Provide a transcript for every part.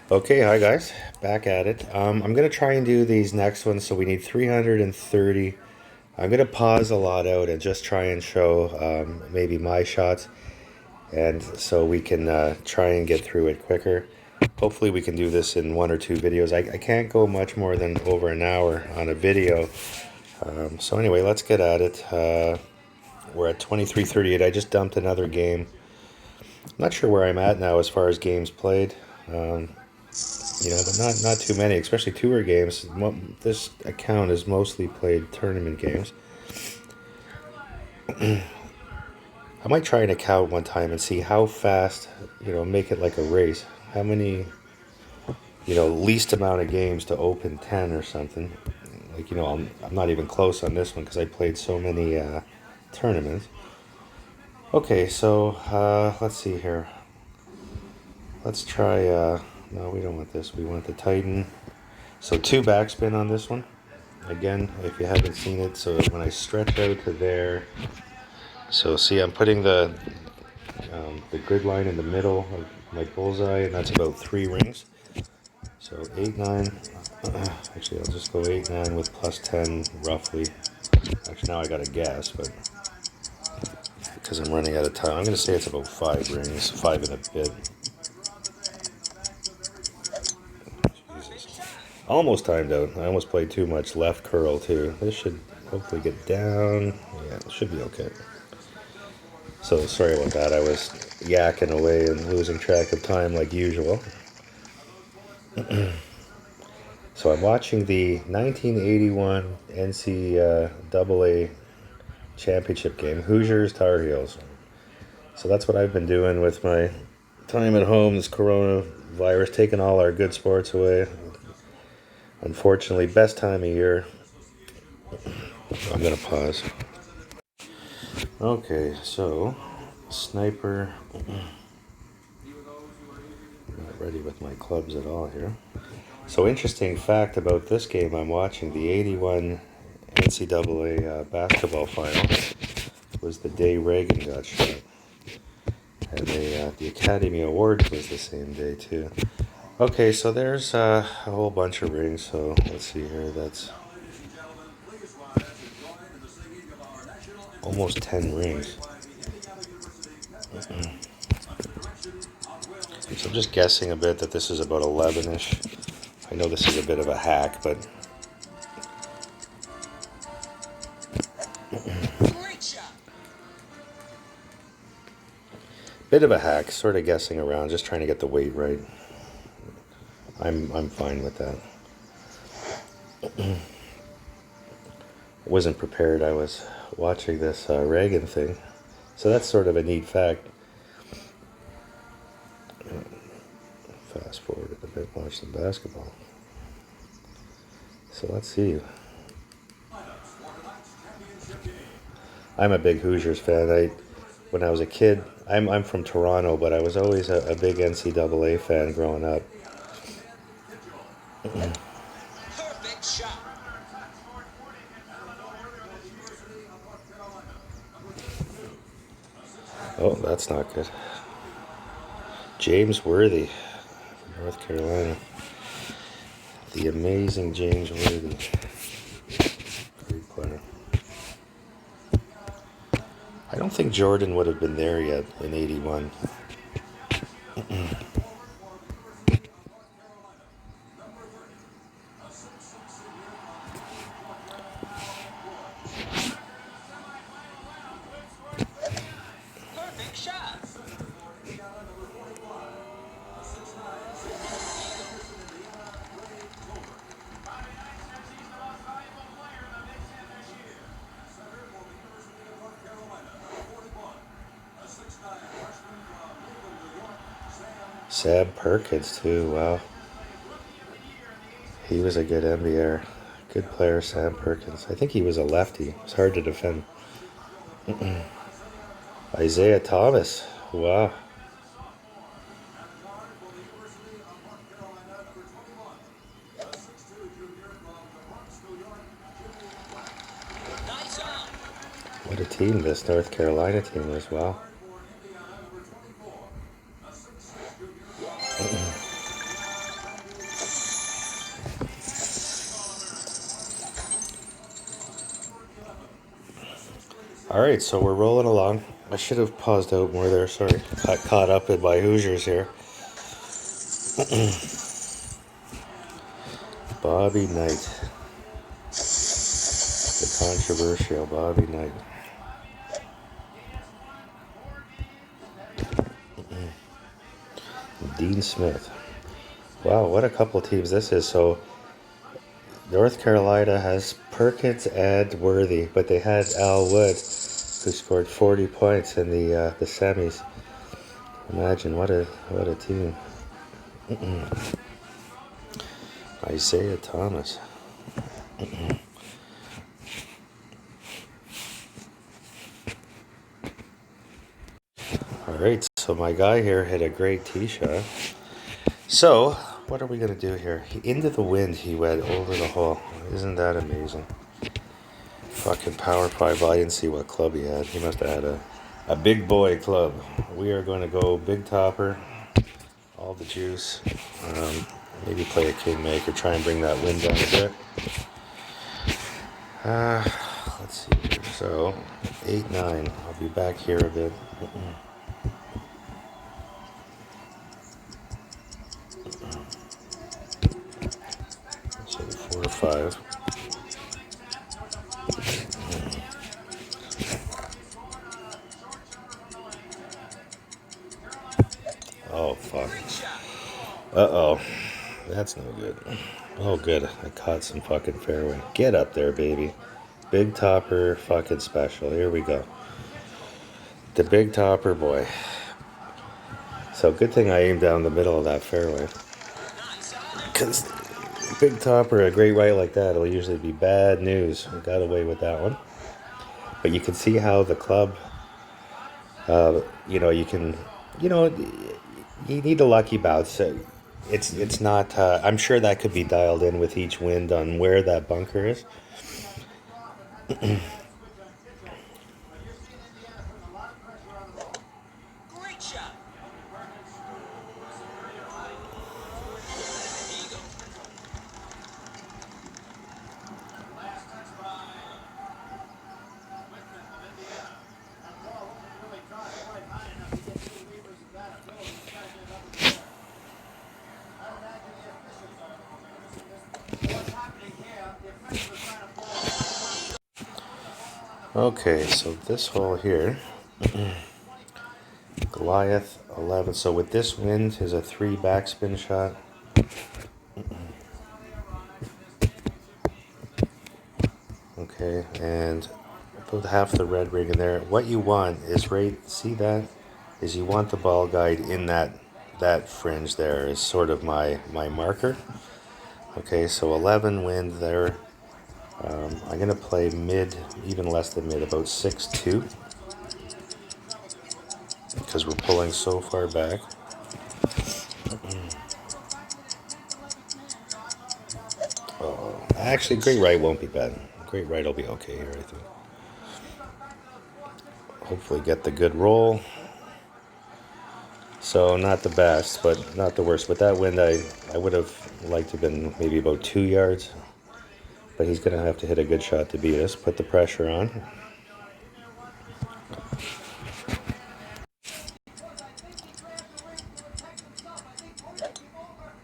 Okay, hi guys, back at it. I'm gonna try and do these next ones. So we need 330. I'm gonna pause a lot out and just try and show maybe my shots, and so we can try and get through it quicker. Hopefully, we can do this in one or two videos. I can't go much more than over an hour on a video. So anyway, let's get at it. We're at 23:38. I just dumped another game. I'm not sure where I'm at now as far as games played. Um, but not too many, especially tour games. This account is mostly played tournament games. I might try an account one time and see how fast, make it like a race. How many, least amount of games to open 10 or something. Like, I'm not even close on this one because I played so many tournaments. Okay, so let's see here. Let's try, no, we don't want this. We want the Titan. So two backspin on this one. Again, if you haven't seen it, so when I stretch out to there, so see, I'm putting the grid line in the middle of my bullseye, and that's about 3 rings. So 8, 9. Actually, I'll just go 8, 9 with plus 10 roughly. Actually, now I got to guess, but because I'm running out of time, I'm going to say it's about 5 rings, 5 and a bit. Jesus. Almost timed out. I almost played too much left curl too. This should hopefully get down. Yeah, it should be okay. So sorry about that. I was yakking away and losing track of time like usual. So I'm watching the 1981 NCAA championship game, Hoosiers Tar Heels. So that's what I've been doing with my time at home. This coronavirus taking all our good sports away. Unfortunately, best time of year. I'm gonna pause. Okay, so sniper. Not ready with my clubs at all here. So interesting fact about this game I'm watching, the 81 NCAA basketball final was the day Reagan got shot. And the Academy Awards was the same day too. Okay, so there's a whole bunch of rings, so let's see here, that's almost 10 rings. So I'm just guessing a bit that this is about 11-ish. I know this is a bit of a hack, but bit of a hack, sort of guessing around, just trying to get the weight right. I'm fine with that. Wasn't prepared. I was watching this Reagan thing, so that's sort of a neat fact. Fast forward a bit, watch some basketball. So let's see. I'm a big Hoosiers fan. When I was a kid, I'm from Toronto, but I was always a big NCAA fan growing up. Perfect shot. Oh, that's not good. James Worthy, North Carolina. The amazing James Worthy. Great player. I don't think Jordan would have been there yet in 81. Sam Perkins too, wow. He was a good NBA. Good player, Sam Perkins. I think he was a lefty. It's hard to defend. Isaiah Thomas, wow. What a team this North Carolina team was, wow. All right, so we're rolling along. I should have paused out more there. Sorry, got caught up in my Hoosiers here. Bobby Knight, the controversial Bobby Knight. Dean Smith. Wow, what a couple teams this is. So North Carolina has Perkins and Worthy, but they had Al Wood, who scored 40 points in the semis. Imagine what a team. Isaiah Thomas. All right, so my guy here hit a great tee shot. So what are we gonna do here? Into the wind, he went over the hole. Isn't that amazing? Fucking power five. Well, I didn't see what club he had. He must have had a big boy club. We are going to go big topper, all the juice. Maybe play a kingmaker, try and bring that wind down a bit. Let's see here. So 8-9. I'll be back here a bit. So 4-5. Oh fuck. Uh-oh. That's no good. Oh good. I caught some fucking fairway. Get up there, baby. Big topper fucking special. Here we go. The big topper boy. So good thing I aimed down the middle of that fairway. Because big topper, a great right like that, it'll usually be bad news. I got away with that one. But you can see how the club, you can, you need a lucky bounce. It's not, I'm sure that could be dialed in with each wind on where that bunker is. Okay, so this hole here, Goliath 11. So with this wind is a 3 backspin shot. Okay, and put half the red ring in there. What you want is see that? Is you want the ball guide in that fringe there is sort of my marker. Okay, so 11 wind there. I'm going to play mid, even less than mid, about 6-2. Because we're pulling so far back. Oh, actually, great right won't be bad. Great right will be okay here, I think. Hopefully get the good roll. So not the best, but not the worst. With that wind, I would have liked to have been maybe about 2 yards. But he's going to have to hit a good shot to beat us. Put the pressure on.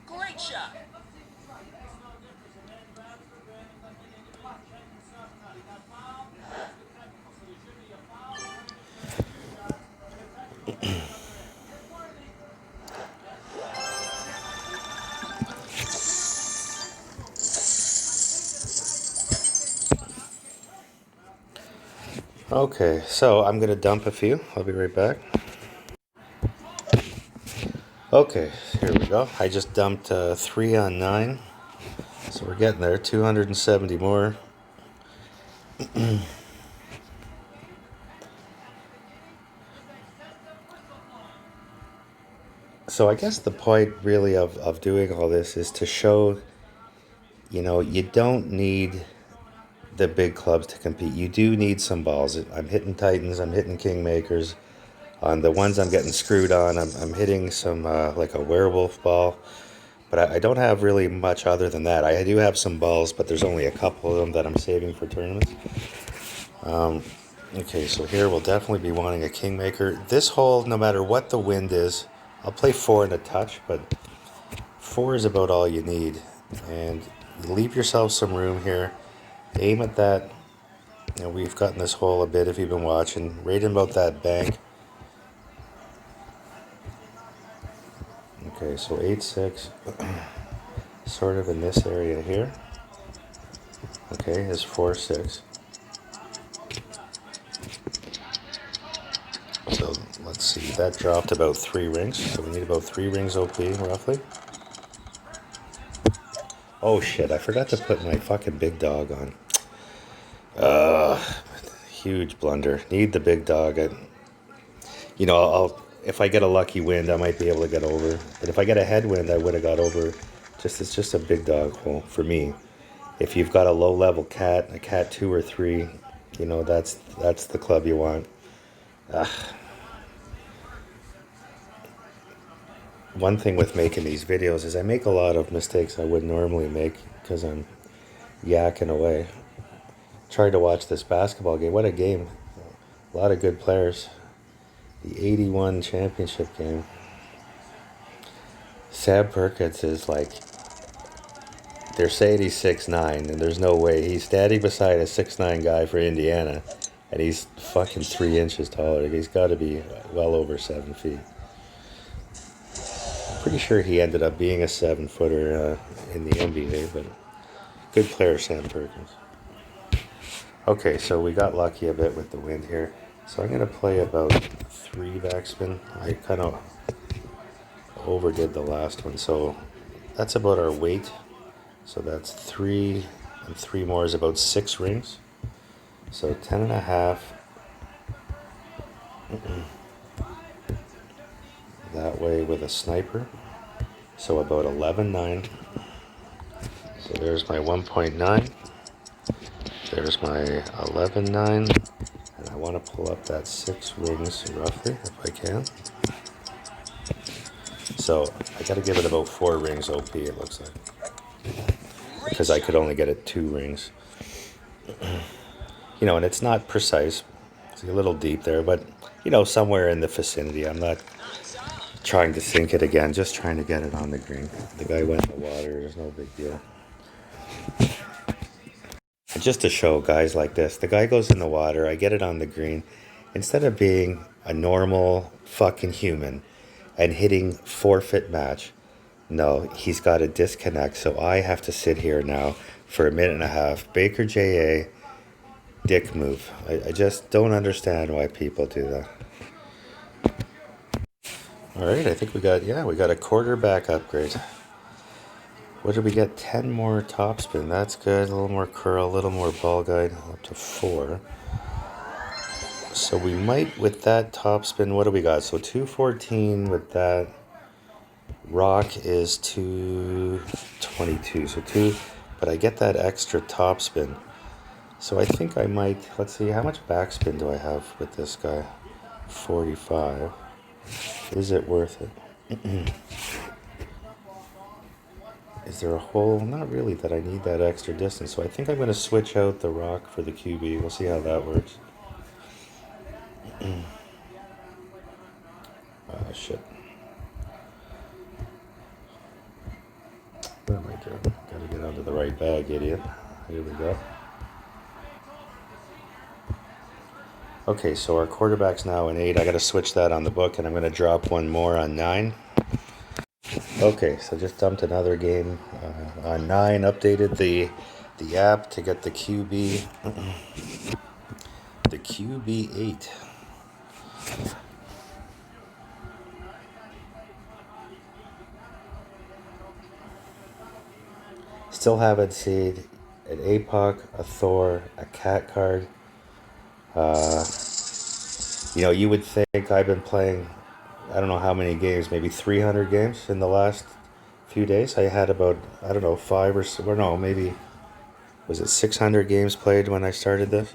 Great shot. Okay, so I'm going to dump a few. I'll be right back. Okay, here we go. I just dumped 3 on 9. So we're getting there. 270 more. So I guess the point really of doing all this is to show, you don't need the big clubs to compete. You do need some balls. I'm hitting Titans, I'm hitting Kingmakers. On the ones I'm getting screwed on, I'm hitting some like a werewolf ball. But I don't have really much other than that. I do have some balls, but there's only a couple of them that I'm saving for tournaments. Okay, so here we'll definitely be wanting a kingmaker. This hole, no matter what the wind is, I'll play 4 and a touch, but 4 is about all you need. And leave yourself some room here. Aim at that. You know, we've gotten this hole a bit if you've been watching. Right in about that bank. Okay, so 8-6, sort of in this area here. Okay, is 4-6. So let's see, that dropped about 3 rings. So we need about 3 rings OP roughly. Oh shit, I forgot to put my fucking big dog on. Huge blunder. Need the big dog. I'll if I get a lucky wind, I might be able to get over. But if I get a headwind, I would have got over. It's just a big dog hole for me. If you've got a low level cat, a cat 2 or 3, that's the club you want. One thing with making these videos is I make a lot of mistakes I wouldn't normally make because I'm yakking away. Tried to watch this basketball game. What a game. A lot of good players. The 81 championship game. Sam Perkins is like, they're saying he's 6'9", and there's no way. He's standing beside a 6'9" guy for Indiana, and he's fucking 3 inches taller. He's got to be well over 7 feet. Pretty sure he ended up being a 7-footer in the NBA, but good player, Sam Perkins. Okay, so we got lucky a bit with the wind here. So I'm going to play about 3 backspin. I kind of overdid the last one, so that's about our weight. So that's 3 and 3 more is about 6 rings. So 10 and a half. That way with a sniper. So about 11.9. So there's my 1.9. There's my 11.9. And I want to pull up that 6 rings roughly if I can. So I got to give it about 4 rings OP, it looks like. Because I could only get it 2 rings. And it's not precise. It's a little deep there, but, somewhere in the vicinity. I'm not trying to sink it again, just trying to get it on the green. The guy went in the water, there's no big deal. Just to show guys like this, the guy goes in the water, I get it on the green. Instead of being a normal fucking human and hitting forfeit match, no, he's got to disconnect. So I have to sit here now for a minute and a half. Baker J.A., dick move. I just don't understand why people do that. All right, I think we got a quarterback upgrade. What did we get? 10 more topspin. That's good. A little more curl, a little more ball guide, up to 4. So we might, with that topspin, what do we got? So 214 with that. Rock is 222. So 2, but I get that extra topspin. So I think I might, let's see, how much backspin do I have with this guy? 45. Is it worth it? Is there a hole? Not really that I need that extra distance. So I think I'm going to switch out the rock for the QB. We'll see how that works. Shit. What am I doing? Gotta get onto the right bag, idiot. Here we go. Okay, so our quarterback's now an 8. I gotta switch that on the book, and I'm gonna drop one more on 9. Okay, so just dumped another game on 9. Updated the app to get the QB. The QB 8. Still haven't seen an APOC, a Thor, a cat card. You would think I've been playing, I don't know how many games, maybe 300 games in the last few days. I had about, I don't know, 5 or no, maybe, was it 600 games played when I started this?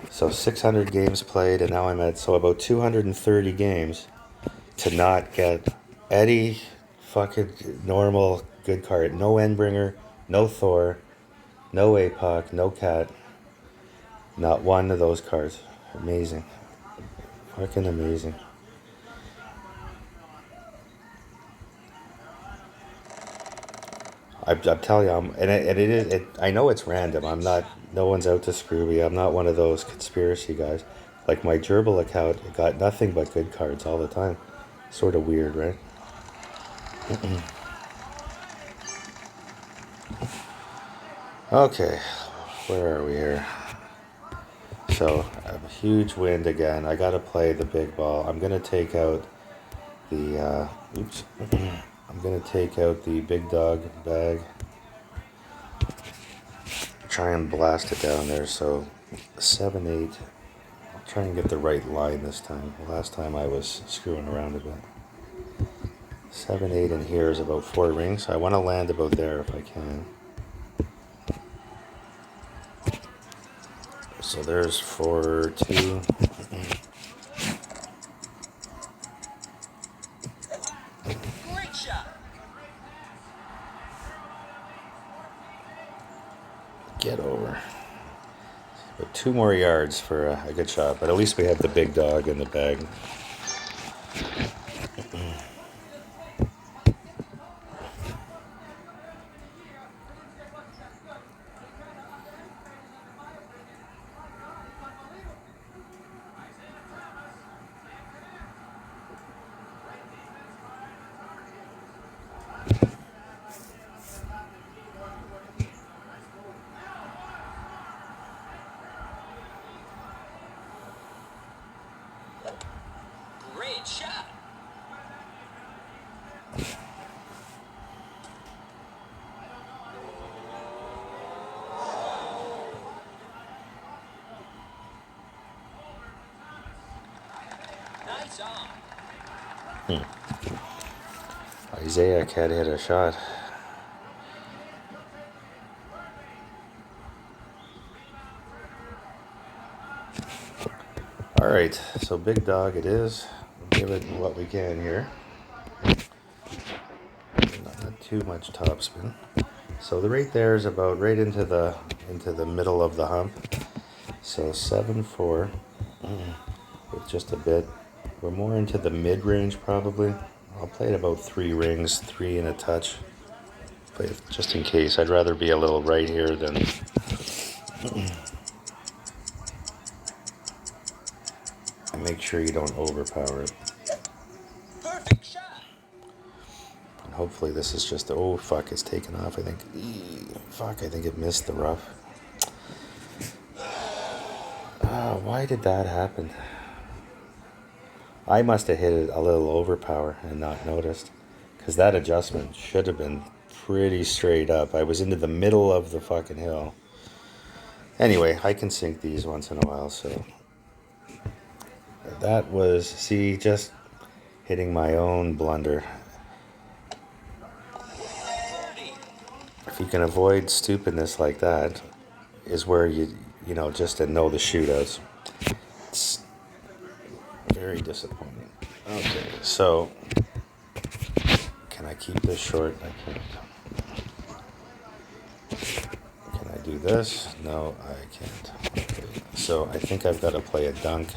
So 600 games played, and now I'm at, so about 230 games to not get any fucking normal good card. No Endbringer, no Thor, no APOC, no Cat. Not one of those cards. Amazing. Fucking amazing. I'm telling you, and it is. I know it's random. I'm not. No one's out to screw me. I'm not one of those conspiracy guys. Like my Gerbil account, it got nothing but good cards all the time. Sort of weird, right? Okay, where are we here? So a huge wind again. I gotta play the big ball. I'm gonna take out the. Oops. I'm gonna take out the big dog bag. Try and blast it down there. So 7-8. I'll try and get the right line this time. Last time I was screwing around a bit. 7-8 in here is about 4 rings. I want to land about there if I can. So there's 4-2. Great shot. Get over. But 2 more yards for a good shot, but at least we have the big dog in the bag. Great shot. Nice on. Isaiah can't hit a shot. Alright, so big dog it is. We'll give it what we can here. Not too much topspin. So the rate there is about right into the middle of the hump. So 7-4 with just a bit. We're more into the mid range probably. I'll play it about 3 rings, 3 and a touch. Play it just in case. I'd rather be a little right here than. And make sure you don't overpower it. Perfect shot. And hopefully this is just. Oh fuck! It's taken off. I think. Fuck! I think it missed the rough. Why did that happen? I must have hit it a little overpower and not noticed. Because that adjustment should have been pretty straight up. I was into the middle of the fucking hill. Anyway, I can sink these once in a while, so. That was, see, just hitting my own blunder. If you can avoid stupidness like that, is where you know, just to know the shootouts. It's very disappointing. Okay, so can I keep this short? I can't. Can I do this? No, I can't. Okay, so I think I've got to play a dunk.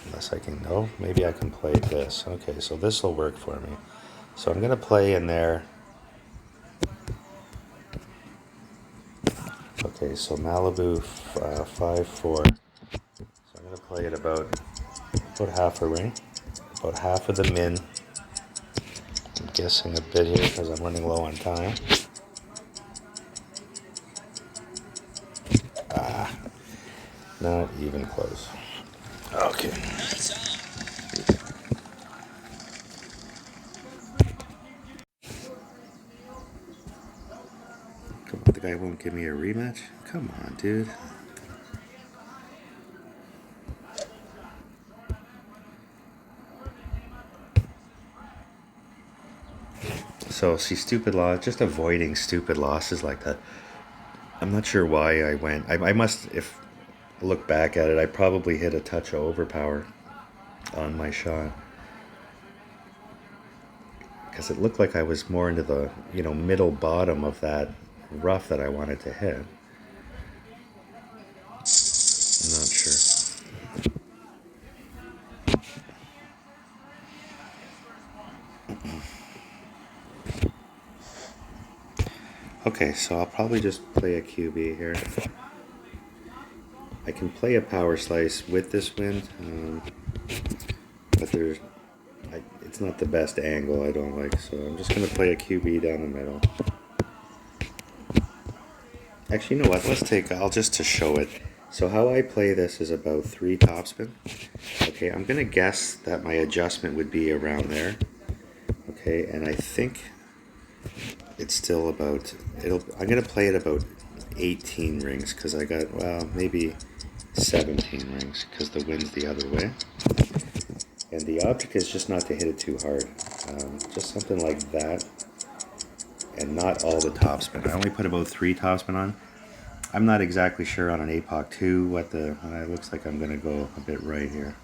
Unless I can, no, maybe I can play this. Okay, so this will work for me. So I'm going to play in there. Okay, so Malibu 5-4. So I'm going to play it about half a ring, about half of the min. I'm guessing a bit here because I'm running low on time. Not even close. Okay. Nice on. Come on, the guy won't give me a rematch? Come on, dude. So, see, stupid loss, just avoiding stupid losses like that. I'm not sure why I went. I must, if I look back at it, I probably hit a touch of overpower on my shot. Because it looked like I was more into the, middle bottom of that rough that I wanted to hit. Okay, so I'll probably just play a QB here. I can play a power slice with this wind, but it's not the best angle I don't like, so I'm just going to play a QB down the middle. Actually, you know what? I'll just to show it. So how I play this is about 3 topspin. Okay, I'm going to guess that my adjustment would be around there. Okay, and I think it's still I'm going to play it about 18 rings because I got, well, maybe 17 rings because the wind's the other way. And the object is just not to hit it too hard. Just something like that. And not all the topspin. I only put about 3 topspin on. I'm not exactly sure on an APOC 2 what it looks like I'm going to go a bit right here.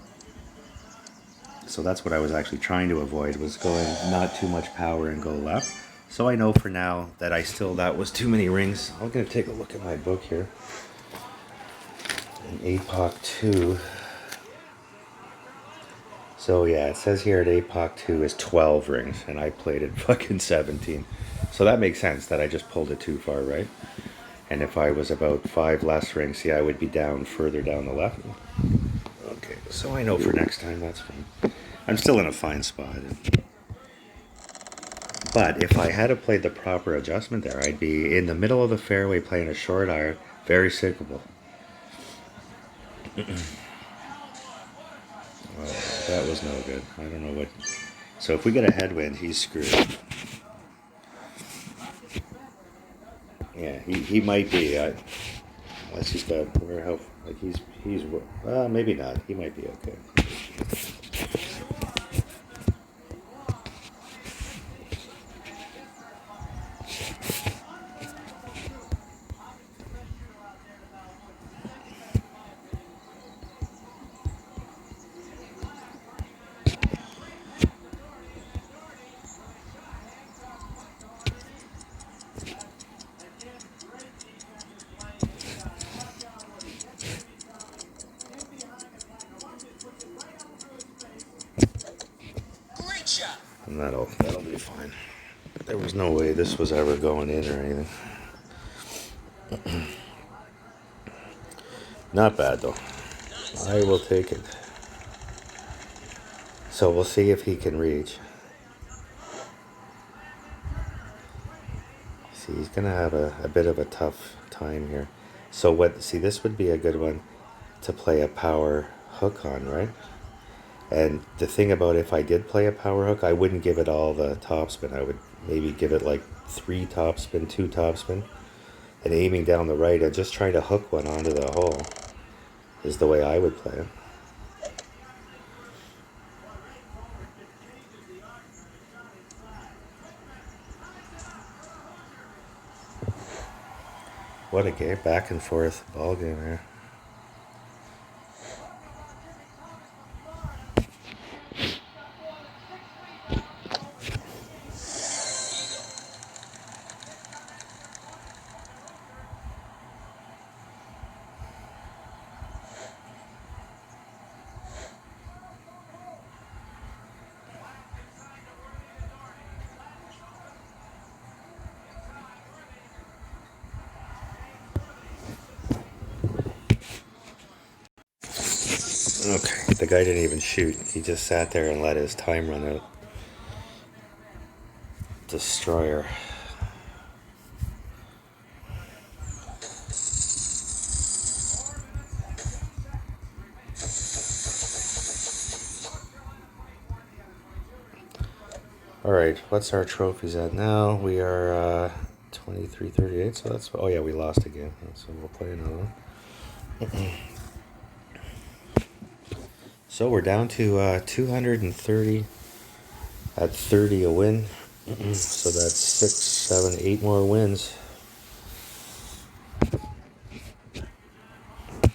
So that's what I was actually trying to avoid, was going not too much power and go left. So I know for now that that was too many rings. I'm going to take a look at my book here. An APOC 2. So yeah, it says here at APOC 2 is 12 rings, and I played it fucking 17. So that makes sense that I just pulled it too far, right? And if I was about 5 less rings, see, I would be down further down the left. Okay, so I know for next time that's fine. I'm still in a fine spot. But if I had played the proper adjustment there, I'd be in the middle of the fairway playing a short iron, very sinkable. Oh, that was no good. I don't know what. So if we get a headwind, he's screwed. Yeah, he might be. Unless he's got where how like he's maybe not. He might be okay. Great shot. And that'll be fine. There was no way this was ever going in or anything. Not bad though. Nice. I will take it. So we'll see if he can reach. See, he's gonna have a bit of a tough time here. So this would be a good one to play a power hook on, right? And the thing about if I did play a power hook, I wouldn't give it all the topspin. I would maybe give it like 3 topspin, 2 topspin, and aiming down the right and just trying to hook one onto the hole is the way I would play it. What a game, back and forth ball game here. Okay, the guy didn't even shoot. He just sat there and let his time run out. Destroyer. Alright, what's our trophies at now? We are 23-38, so that's... Oh yeah, we lost again, so we'll play another one. So we're down to 230 at 30 a win. So that's 6, 7, 8 more wins.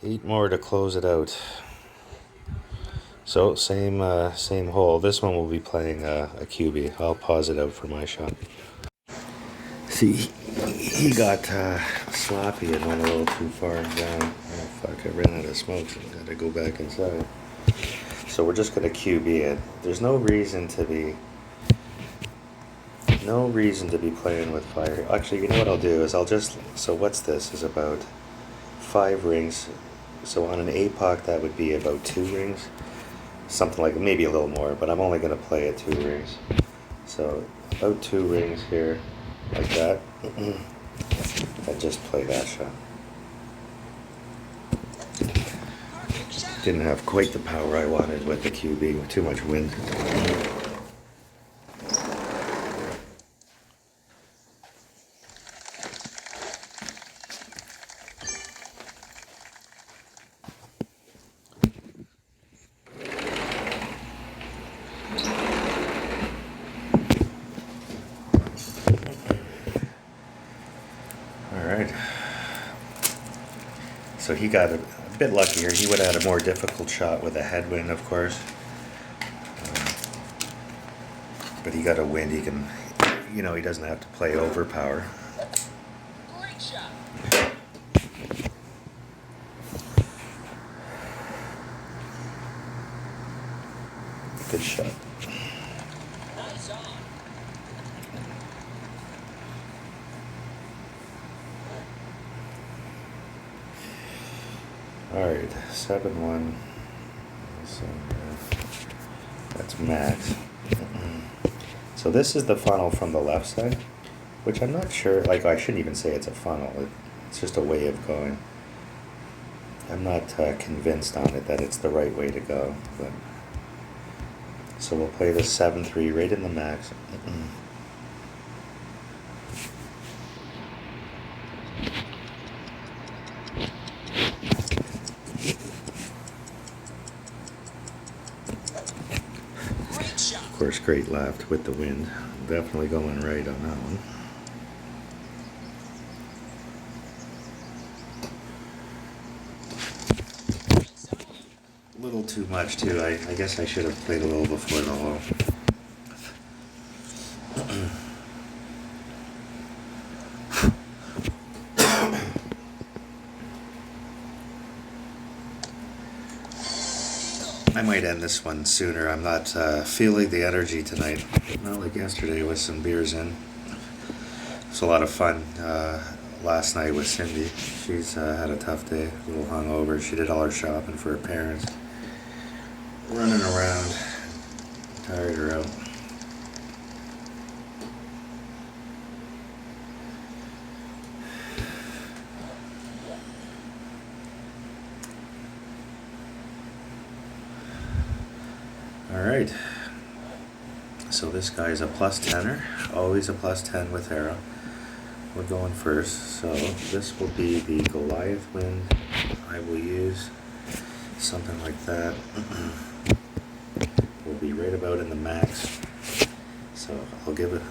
8 more to close it out. So same hole. This one we'll be playing a QB. I'll pause it out for my shot. See, he got sloppy and went a little too far down. Oh fuck! I ran out of smoke, so I had to go back inside. So we're just gonna QB it. There's no reason to be no reason to be playing with fire. Actually, you know what I'll do is I'll just, so what's this, is about 5 rings. So on an APOC that would be about 2 rings. Something like, maybe a little more, but I'm only going to play at 2 rings. So about 2 rings here, like that. And just play that shot. Perfect shot. Didn't have quite the power I wanted with the QB, with too much wind. Alright. So he got a bit luckier. He would have had a more difficult shot with a headwind, of course. But he got a wind. He can, he doesn't have to play overpower. Great shot. Good shot. Nice on. Alright, 7-1. So, that's max. So this is the funnel from the left side, which I'm not sure, like I shouldn't even say it's a funnel. It's just a way of going. I'm not convinced on it that it's the right way to go. But so we'll play the 7-3 right in the max. Great shot. Of course, great left with the wind. Definitely going right on that one. Nice on. A little too much too. I guess I should have played a little before the hole. I might end this one sooner. I'm not feeling the energy tonight. Not like yesterday with some beers in. It was a lot of fun last night with Cindy. She's had a tough day, a little hungover. She did all her shopping for her parents. Running around. Tired her out. Alright. So this guy's a plus 10er. Always a plus 10 with arrow. We're going first. So this will be the Goliath wind. I will use something like that. We'll be right about in the max. So I'll give it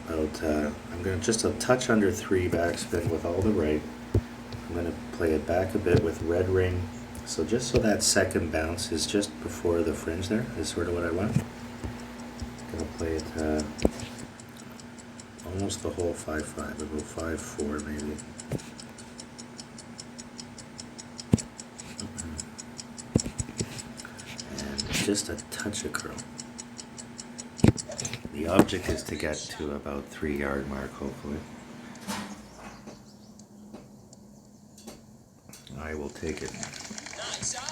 about, I'm going to just a touch under 3 backspin with all the right. I'm going to play it back a bit with red ring. So just so that second bounce is just before the fringe there is sort of what I want. Gonna play it almost the whole 5-5, about 5-4 maybe. And just a touch of curl. The object is to get to about 3-yard mark, hopefully. I will take it. Nice on.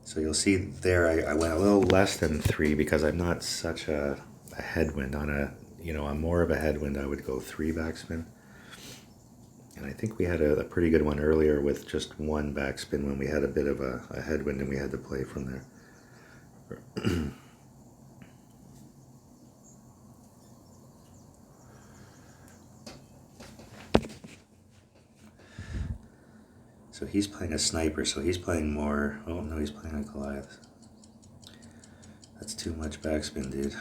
So you'll see there I went a little less than 3 because I'm not such a headwind. On a, I'm more of a headwind, I would go 3 backspin. And I think we had a pretty good one earlier with just 1 backspin when we had a bit of a headwind and we had to play from there. So he's playing a sniper, so he's playing more. Oh no, he's playing a Goliath. That's too much backspin, dude.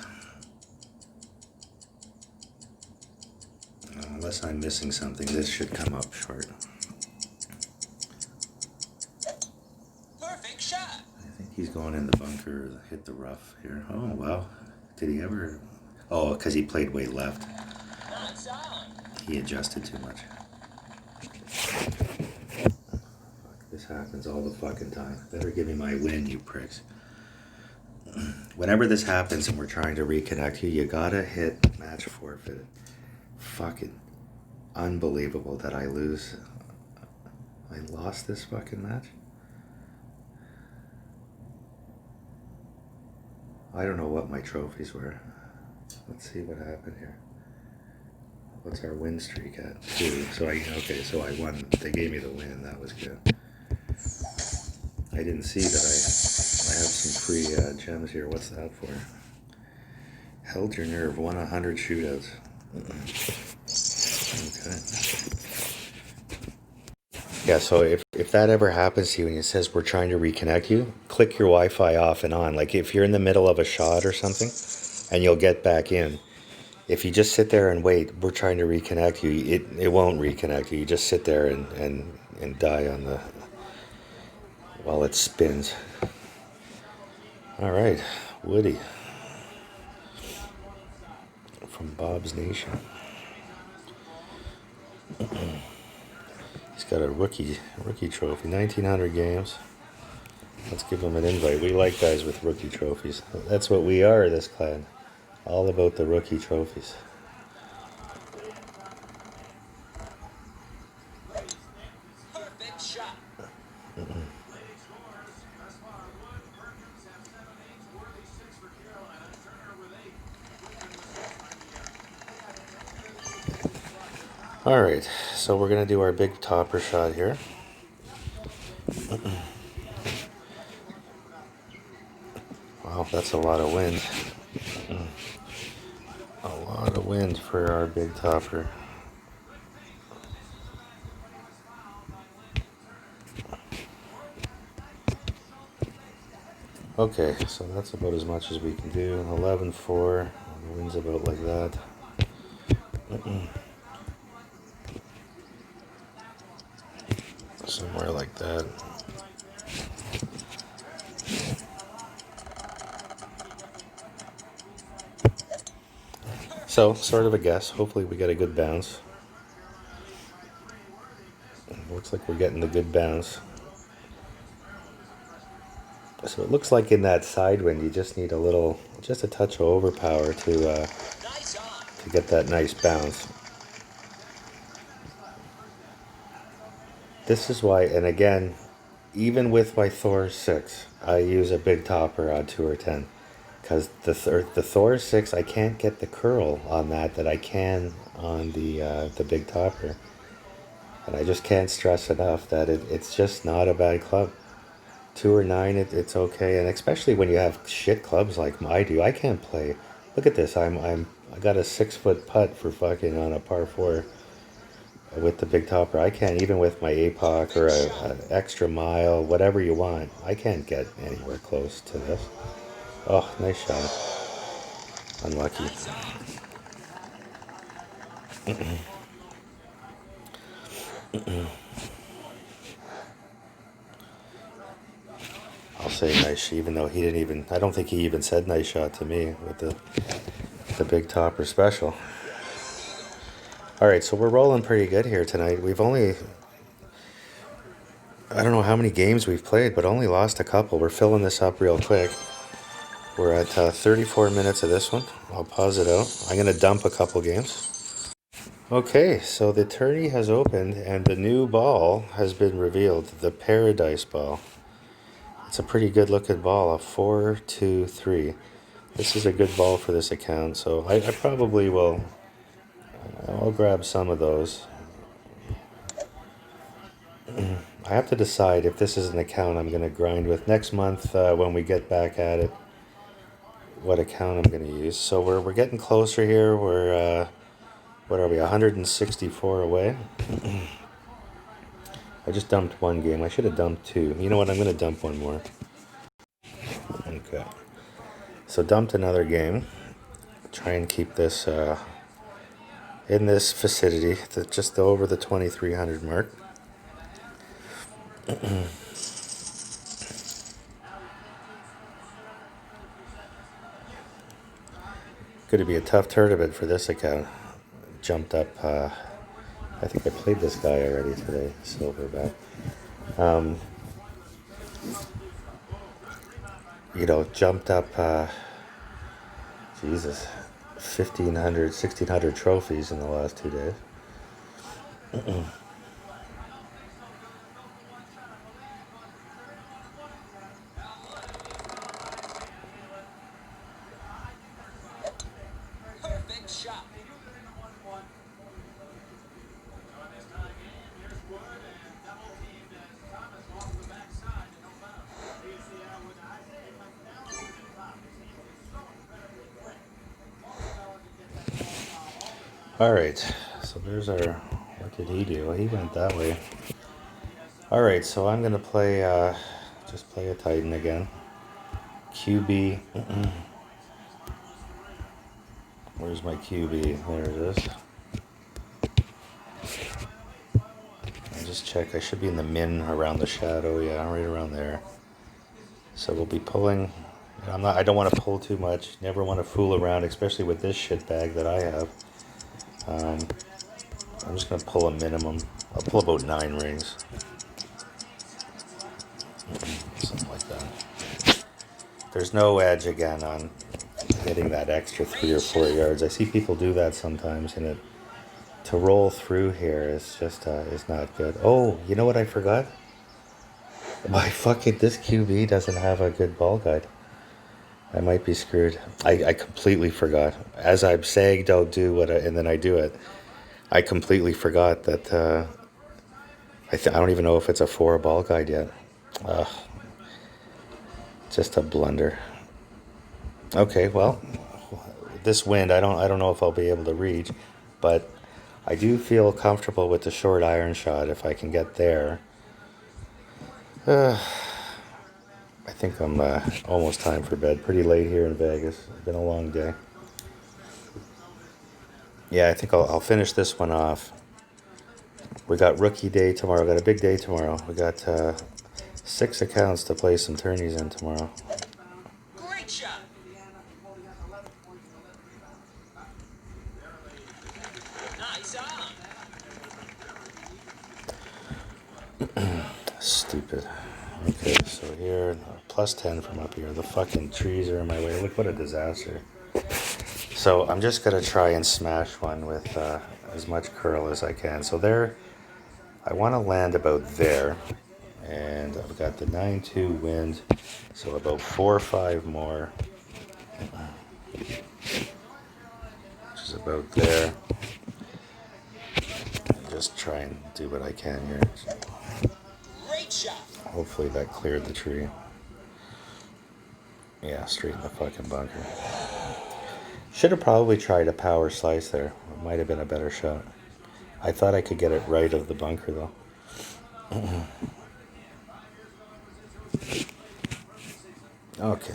Unless I'm missing something, this should come up short. Perfect shot. I think he's going in the bunker, hit the rough here. Oh, wow. Did he ever? Oh, because he played way left. Nice on. He adjusted too much. Fuck, this happens all the fucking time. Better give me my win, you pricks. Whenever this happens and we're trying to reconnect you, you gotta hit match forfeit. Fucking unbelievable that I lose. I lost this fucking match? I don't know what my trophies were. Let's see what happened here. What's our win streak at? 2. So I won. They gave me the win. That was good. I didn't see that I have some free gems here. What's that for? Held your nerve. Won 100 shootouts. Okay. Yeah, so if that ever happens to you and it says we're trying to reconnect you, click your Wi-Fi off and on. Like if you're in the middle of a shot or something and you'll get back in. If you just sit there and wait, we're trying to reconnect you, it won't reconnect you. You just sit there and die on the while it spins. All right, Woody from Bob's Nation. He's got a rookie trophy, 1900 games. Let's give him an invite. We like guys with rookie trophies. That's what we are, this clan. All about the rookie trophies. Perfect shot. All right, so we're gonna do our big topper shot here. Wow, that's a lot of wind. A lot of wind for our big topper. Okay, so that's about as much as we can do. 11-4. The wind's about like that. Somewhere like that. So, sort of a guess. Hopefully we get a good bounce. Looks like we're getting the good bounce. So it looks like in that side wind you just need just a touch of overpower to get that nice bounce. This is why, and again, even with my Thor 6, I use a big topper on 2 or 10. Because the Thor 6, I can't get the curl on that I can on the big topper. And I just can't stress enough that it's just not a bad club. 2 or 9, it's okay. And especially when you have shit clubs like I do, I can't play. Look at this, I got a 6-foot putt for fucking on a par 4 with the big topper. I can't, even with my APOC or an extra mile, whatever you want, I can't get anywhere close to this. Oh, nice shot. Unlucky. I'll say nice, even though he didn't even, I don't think he even said nice shot to me with the big topper special. All right, so we're rolling pretty good here tonight. We've only, I don't know how many games we've played, but only lost a couple. We're filling this up real quick. We're at 34 minutes of this one. I'll pause it out. I'm going to dump a couple games. Okay, so the tourney has opened and the new ball has been revealed, the Paradise Ball. It's a pretty good looking ball, a 4-2-3. This is a good ball for this account, so I probably will, I'll grab some of those. I have to decide if this is an account I'm going to grind with next month when we get back at it, what account I'm going to use. So we're getting closer here. We're what are we, 164 away? I just dumped one game. I should have dumped 2. You know what? I'm going to dump one more. Okay. So dumped another game. Try and keep this in this vicinity, just over the 2300 mark. Going to be a tough tournament for this account. Jumped up. I think I played this guy already today, Silverback. jumped up, Jesus, 1,500, 1,600 trophies in the last 2 days. Perfect shot. All right, so there's our. What did he do? Well, he went that way. All right, so I'm gonna play. Just play a Titan again. QB. Where's my QB? There it is. I'll just check. I should be in the min around the shadow. Yeah, right around there. So we'll be pulling. I don't want to pull too much. Never want to fool around, especially with this shit bag that I have. I'm just gonna pull a minimum. I'll pull about 9 rings, something like that. There's no edge again on getting that extra 3 or 4 yards. I see people do that sometimes, and to roll through here is just is not good. Oh, you know what I forgot? This QB doesn't have a good ball guide. I might be screwed. I completely forgot. As I'm saying, don't do what, and then I do it. I completely forgot that. I don't even know if it's a 4 ball guide yet. Just a blunder. Okay, well, this wind, I don't know if I'll be able to reach, but I do feel comfortable with the short iron shot if I can get there. I think I'm almost time for bed. Pretty late here in Vegas. It's been a long day. Yeah, I think I'll finish this one off. We got rookie day tomorrow. We got a big day tomorrow. We got 6 accounts to play some tourneys in tomorrow. Great shot. Nice on. Stupid. Okay, so here, plus 10 from up here. The fucking trees are in my way. Look what a disaster. So I'm just going to try and smash one with as much curl as I can. So there, I want to land about there. And I've got the 9-2 wind. So about 4 or 5 more. Which is about there. Just try and do what I can here. Great shot. Hopefully that cleared the tree. Yeah, straight in the fucking bunker. Should have probably tried a power slice there. It might have been a better shot. I thought I could get it right of the bunker though. Okay.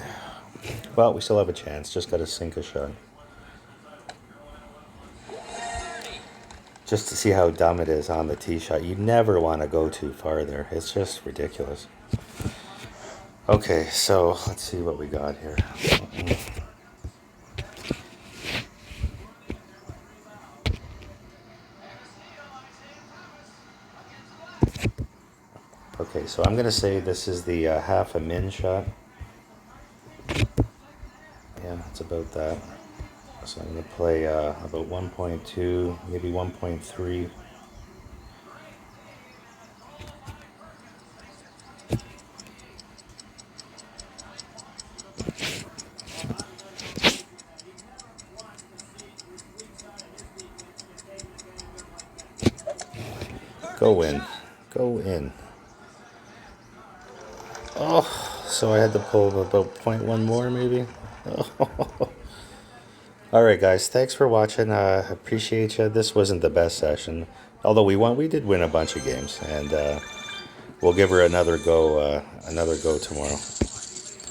Well, we still have a chance. Just got to sink a shot. Just to see how dumb it is on the tee shot. You never want to go too far there. It's just ridiculous. Okay, so let's see what we got here. Okay, so I'm going to say this is the half a min shot. Yeah, it's about that. So I'm going to play about 1.2, maybe 1.3. Go in. Go in. Oh, so I had to pull about 0.1 more maybe. Oh. All right, guys. Thanks for watching. Appreciate you. This wasn't the best session, although we did win a bunch of games, and we'll give her another go tomorrow.